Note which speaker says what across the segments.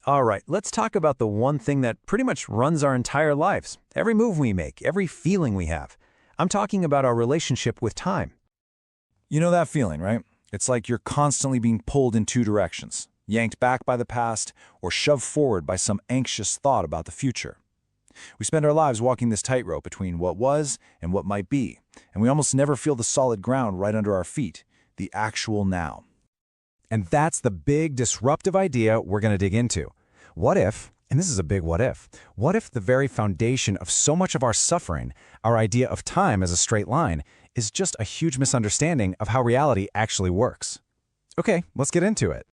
Speaker 1: All right, let's talk about the one thing that pretty much runs our entire lives. Every move we make, every feeling we have. I'm talking about our relationship with time.
Speaker 2: You know that feeling, right? It's like you're constantly being pulled in two directions, yanked back by the past or shoved forward by some anxious thought about the future. We spend our lives walking this tightrope between what was and what might be, and we almost never feel the solid ground right under our feet, the actual now.
Speaker 3: And that's the big disruptive idea we're going to dig into. What if, and this is a big what if the very foundation of so much of our suffering, our idea of time as a straight line, is just a huge misunderstanding of how reality actually works? Okay, let's get into it.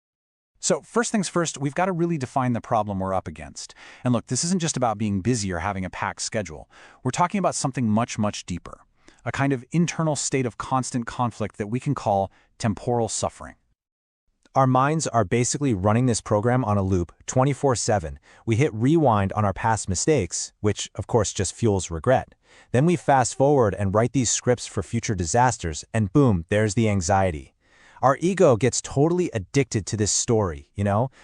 Speaker 4: So first things first, we've got to really define the problem we're up against. And look, this isn't just about being busy or having a packed schedule. We're talking about something much, much deeper. A kind of internal state of constant conflict that we can call temporal suffering.
Speaker 3: Our minds are basically running this program on a loop 24/7. We hit rewind on our past mistakes, which of course just fuels regret. Then we fast forward and write these scripts for future disasters, and boom, there's the anxiety. Our ego gets totally addicted to this story,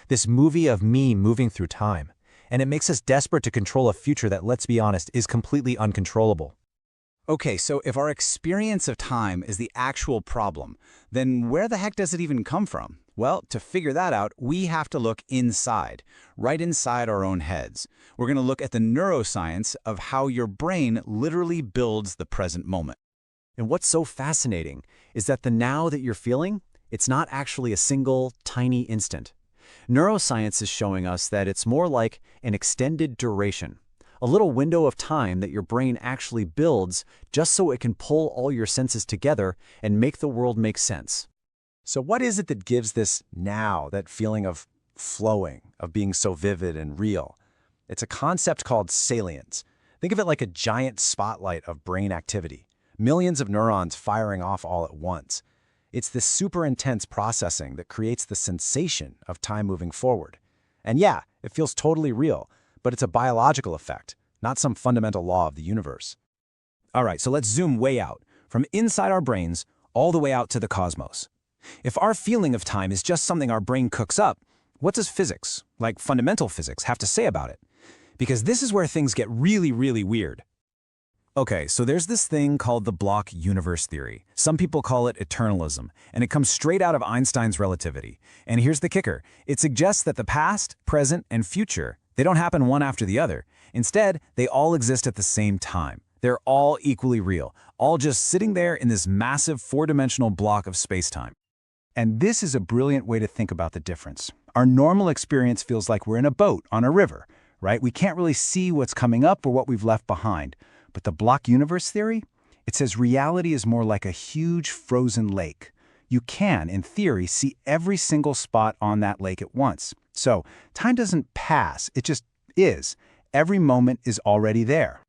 Speaker 3: this movie of me moving through time. And it makes us desperate to control a future that, let's be honest, is completely uncontrollable.
Speaker 5: Okay, so if our experience of time is the actual problem, then where the heck does it even come from? Well, to figure that out, we have to look inside, right inside our own heads. We're going to look at the neuroscience of how your brain literally builds the present moment.
Speaker 3: And what's so fascinating is that the now that you're feeling, it's not actually a single, tiny instant. Neuroscience is showing us that it's more like an extended duration, a little window of time that your brain actually builds just so it can pull all your senses together and make the world make sense.
Speaker 1: So what is it that gives this now, that feeling of flowing, of being so vivid and real? It's a concept called salience. Think of it like a giant spotlight of brain activity. Millions of neurons firing off all at once. It's this super intense processing that creates the sensation of time moving forward. And yeah, it feels totally real, but it's a biological effect, not some fundamental law of the universe. All right, so let's zoom way out, from inside our brains all the way out to the cosmos. If our feeling of time is just something our brain cooks up, what does physics, like fundamental physics, have to say about it? Because this is where things get really, really weird. Okay, so there's this thing called the block universe theory. Some people call it eternalism, and it comes straight out of Einstein's relativity. And here's the kicker. It suggests that the past, present, and future, they don't happen one after the other. Instead, they all exist at the same time. They're all equally real, all just sitting there in this massive four-dimensional block of space-time. And this is a brilliant way to think about the difference. Our normal experience feels like we're in a boat on a river, right? We can't really see what's coming up or what we've left behind. But the block universe theory, it says reality is more like a huge frozen lake. You can, in theory, see every single spot on that lake at once. So time doesn't pass, it just is. Every moment is already there.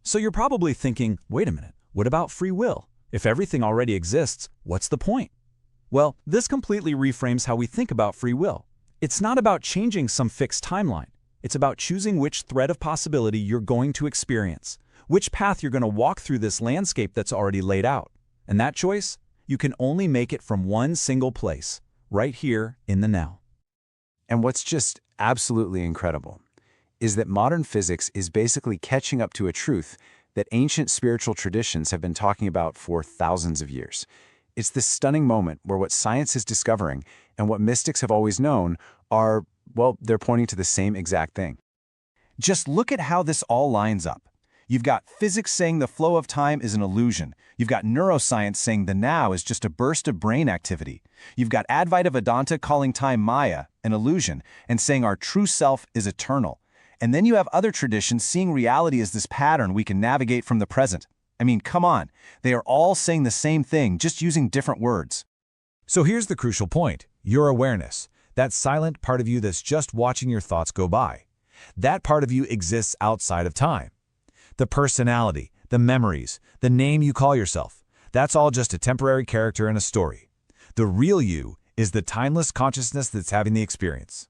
Speaker 2: So you're probably thinking, wait a minute, what about free will? If everything already exists, what's the point? Well, this completely reframes how we think about free will. It's not about changing some fixed timeline. It's about choosing which thread of possibility you're going to experience, which path you're going to walk through this landscape that's already laid out. And that choice, you can only make it from one single place, right here in the now.
Speaker 1: And what's just absolutely incredible is that modern physics is basically catching up to a truth that ancient spiritual traditions have been talking about for thousands of years. It's this stunning moment where what science is discovering and what mystics have always known are, well, they're pointing to the same exact thing. Just look at how this all lines up. You've got physics saying the flow of time is an illusion. You've got neuroscience saying the now is just a burst of brain activity. You've got Advaita Vedanta calling time Maya, an illusion, and saying our true self is eternal. And then you have other traditions seeing reality as this pattern we can navigate from the present. I mean, come on. They are all saying the same thing, just using different words.
Speaker 3: So here's the crucial point. Your awareness, that silent part of you that's just watching your thoughts go by. That part of you exists outside of time. The personality, the memories, the name you call yourself, that's all just a temporary character in a story. The real you is the timeless consciousness that's having the experience.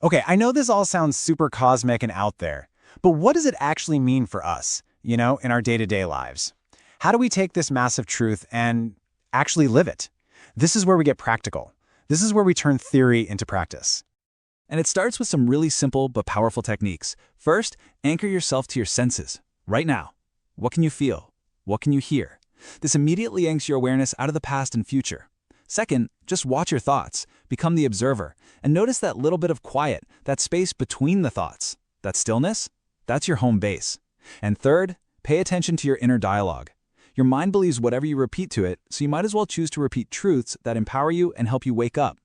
Speaker 1: Okay, I know this all sounds super cosmic and out there, but what does it actually mean for us, in our day-to-day lives? How do we take this massive truth and actually live it? This is where we get practical. This is where we turn theory into practice.
Speaker 2: And it starts with some really simple but powerful techniques. First, anchor yourself to your senses. Right now. What can you feel? What can you hear? This immediately yanks your awareness out of the past and future. Second, just watch your thoughts. Become the observer. And notice that little bit of quiet, that space between the thoughts. That stillness? That's your home base. And third, pay attention to your inner dialogue. Your mind believes whatever you repeat to it, so you might as well choose to repeat truths that empower you and help you wake up.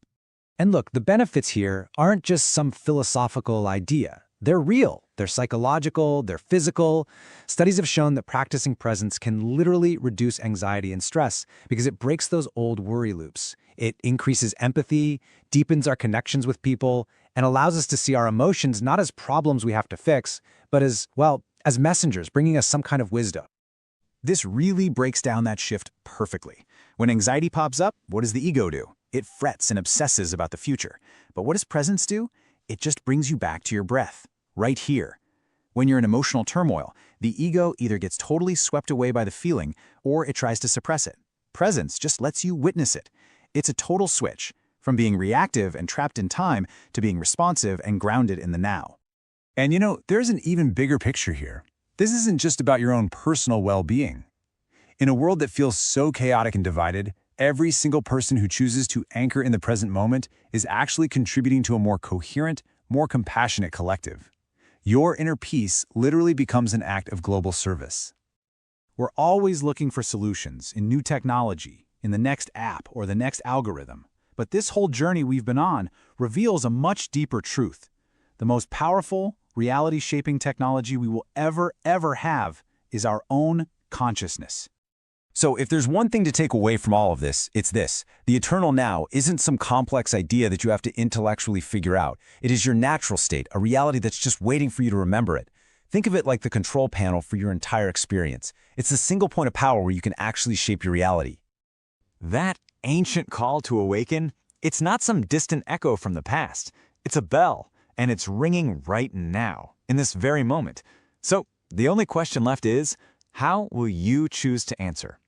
Speaker 3: And look, the benefits here aren't just some philosophical idea. They're real, they're psychological, they're physical. Studies have shown that practicing presence can literally reduce anxiety and stress because it breaks those old worry loops. It increases empathy, deepens our connections with people, and allows us to see our emotions not as problems we have to fix, but as, well, as messengers bringing us some kind of wisdom.
Speaker 4: This really breaks down that shift perfectly. When anxiety pops up, what does the ego do? It frets and obsesses about the future. But what does presence do? It just brings you back to your breath, right here. When you're in emotional turmoil, the ego either gets totally swept away by the feeling or it tries to suppress it. Presence just lets you witness it. It's a total switch, from being reactive and trapped in time to being responsive and grounded in the now.
Speaker 5: And you know, there's an even bigger picture here. This isn't just about your own personal well-being. In a world that feels so chaotic and divided, every single person who chooses to anchor in the present moment is actually contributing to a more coherent, more compassionate collective. Your inner peace literally becomes an act of global service.
Speaker 4: We're always looking for solutions in new technology, in the next app or the next algorithm. But this whole journey we've been on reveals a much deeper truth. The most powerful, reality-shaping technology we will ever have is our own consciousness.
Speaker 1: So if there's one thing to take away from all of this, it's this. The eternal now isn't some complex idea that you have to intellectually figure out. It is your natural state, a reality that's just waiting for you to remember it. Think of it like the control panel for your entire experience. It's the single point of power where you can actually shape your reality.
Speaker 2: That ancient call to awaken, it's not some distant echo from the past. It's a bell, and it's ringing right now, in this very moment. So the only question left is, how will you choose to answer?